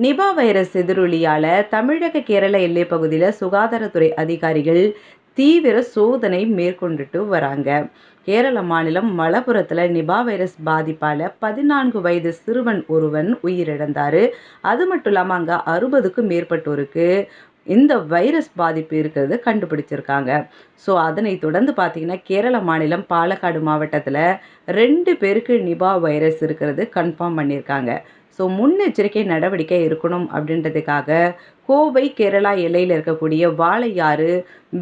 Nipah virus எதிரொலியால தமிழக கேரள எல்லை பகுதியில் சுகாதாரத்துறை அதிகாரிகள் தீவிர சோதனை மேற்கொண்டுட்டு வராங்க. கேரள மாநிலம் மலப்புரத்தில் நிபா வைரஸ் பாதிப்பால் 14 வயது சிறுவன் ஒருவன் உயிரிழந்தார். அது மட்டும் இல்லாமல் அங்கே 60க்கும் மேற்பட்டோருக்கு இந்த வைரஸ் பாதிப்பு இருக்கிறது கண்டுபிடிச்சிருக்காங்க. ஸோ அதனை தொடர்ந்து பார்த்தீங்கன்னா கேரள மாநிலம் பாலக்காடு மாவட்டத்தில் 2 பேருக்கு நிபா வைரஸ் இருக்கிறது கன்ஃபார்ம் பண்ணியிருக்காங்க. ஸோ முன்னெச்சரிக்கை நடவடிக்கை இருக்கணும் அப்படின்றதுக்காக கோவை கேரளா எல்லையில் இருக்கக்கூடிய வாளையாறு,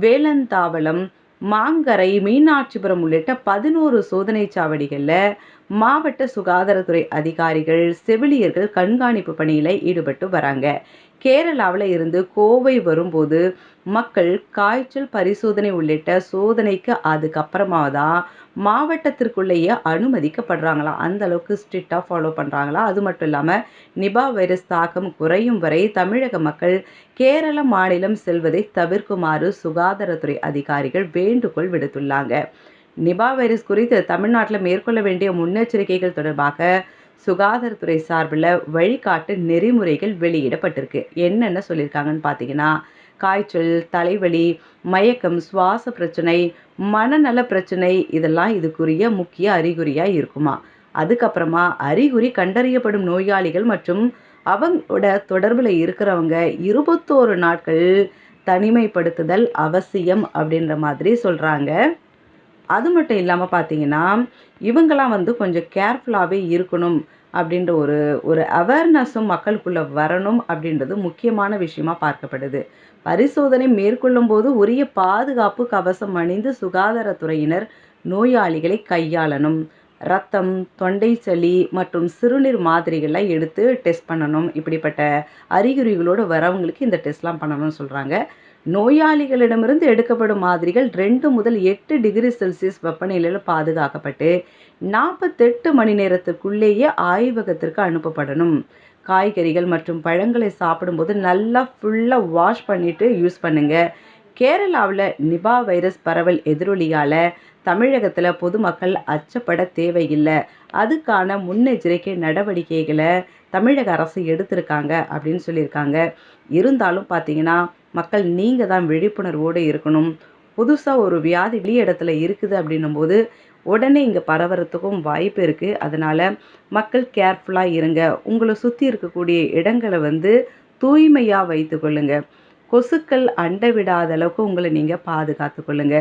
வேலந்தாவளம், மாங்கரை, மீனாட்சிபுரம் உள்ளிட்ட 11 சோதனை சாவடிகளில் மாவட்ட சுகாதாரத்துறை அதிகாரிகள், செவிலியர்கள் கண்காணிப்பு பணியில் ஈடுபட்டு வராங்க. கேரளாவில் இருந்து கோவை வரும்போது மக்கள் காய்ச்சல் பரிசோதனை உள்ளிட்ட சோதனைக்கு அதுக்கப்புறமா தான் மாவட்டத்திற்குள்ளேயே அனுமதிக்கப்படுறாங்களாம். அந்த அளவுக்கு ஸ்ட்ரிக்டாக ஃபாலோ பண்ணுறாங்களா. அது மட்டும் இல்லாமல் நிபா வைரஸ் தாக்கம் குறையும் வரை தமிழக மக்கள் கேரள மாநிலம் செல்வதை தவிர்க்குமாறு சுகாதாரத்துறை அதிகாரிகள் வேண்டுகோள் விடுத்துள்ளாங்க. நிபா வைரஸ் குறித்து தமிழ்நாட்டில் மேற்கொள்ள வேண்டிய முன்னெச்சரிக்கைகள் தொடர்பாக சுகாதாரத்துறை சார்பில் வழிகாட்டு நெறிமுறைகள் வெளியிடப்பட்டிருக்கு. என்னென்ன சொல்லியிருக்காங்கன்னு பார்த்தீங்கன்னா, காய்ச்சல், தலைவலி, மயக்கம், சுவாச பிரச்சனை, மனநல பிரச்சனை இதெல்லாம் இதுக்குரிய முக்கிய அறிகுறியாக இருக்குமா. அதுக்கப்புறமா அறிகுறி கண்டறியப்படும் நோயாளிகள் மற்றும் அவங்களோட தொடர்பில் இருக்கிறவங்க 21 நாட்கள் தனிமைப்படுத்துதல் அவசியம் அப்படின்ற மாதிரி சொல்கிறாங்க. அது மட்டும் இல்லாமல் பார்த்தீங்கன்னா இவங்களாம் கொஞ்சம் கேர்ஃபுல்லாகவே இருக்கணும் அப்படின்ற ஒரு அவேர்னஸும் மக்களுக்குள்ளே வரணும் அப்படின்றது முக்கியமான விஷயமா பார்க்கப்படுது. பரிசோதனை மேற்கொள்ளும் போது உரிய பாதுகாப்பு கவசம் அணிந்து சுகாதாரத்துறையினர் நோயாளிகளை கையாளணும். ரத்தம், தொண்டை சளி மற்றும் சிறுநீர் மாதிரிகளை எடுத்து டெஸ்ட் பண்ணணும். இப்படிப்பட்ட அறிகுறிகளோடு வரவங்களுக்கு இந்த டெஸ்ட்லாம் பண்ணணும்னு சொல்கிறாங்க. நோயாளிகளிடமிருந்து எடுக்கப்படும் மாதிரிகள் 2 முதல் 8 டிகிரி செல்சியஸ் வெப்பநிலையில் பாதுகாக்கப்பட்டு 48 மணி நேரத்துக்குள்ளேயே ஆய்வகத்திற்கு அனுப்பப்படணும். காய்கறிகள் மற்றும் பழங்களை சாப்பிடும்போது நல்லா ஃபுல்லாக வாஷ் பண்ணிவிட்டு யூஸ் பண்ணுங்கள். கேரளாவில் நிபா வைரஸ் பரவல் எதிரொலியால் தமிழகத்தில் பொதுமக்கள் அச்சப்பட தேவையில்லை. அதுக்கான முன்னெச்சரிக்கை நடவடிக்கைகளை தமிழக அரசு எடுத்திருக்காங்க அப்படின்னு சொல்லியிருக்காங்க. இருந்தாலும் பார்த்தீங்கன்னா மக்கள் நீங்கள் தான் விழிப்புணர்வோடு இருக்கணும். புதுசாக ஒரு வியாதி வெளி இடத்துல இருக்குது அப்படின்னும் போது உடனே இங்கே பரவறதுக்கும் வாய்ப்பு இருக்குது. அதனால் மக்கள் கேர்ஃபுல்லாக இருங்க. உங்களை சுற்றி இருக்கக்கூடிய இடங்களை தூய்மையாக வைத்து கொள்ளுங்க. கொசுக்கள் அண்ட விடாத அளவுக்கு உங்களை நீங்கள் பாதுகாத்து கொள்ளுங்க.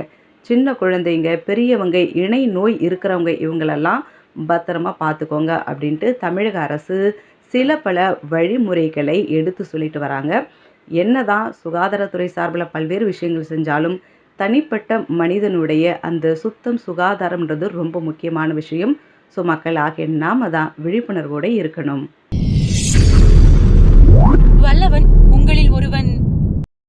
சின்ன குழந்தைங்க, பெரியவங்க, இணை நோய் இருக்கிறவங்க இவங்களெல்லாம் பத்திரமா பார்த்துக்கோங்க அப்படின்ட்டு தமிழக அரசு சில பல வழிமுறைகளை எடுத்து சொல்லிட்டு வராங்க. என்னதான் சுகாதாரத்துறை சார்பில் பல்வேறு விஷயங்கள் செஞ்சாலும் தனிப்பட்ட மனிதனுடைய அந்த சுத்தம் சுகாதாரம்ன்றது ரொம்ப முக்கியமான விஷயம். ஸோ மக்கள் ஆகிய நாம தான் விழிப்புணர்வோடு இருக்கணும். வல்லவன் உங்களில் ஒருவன்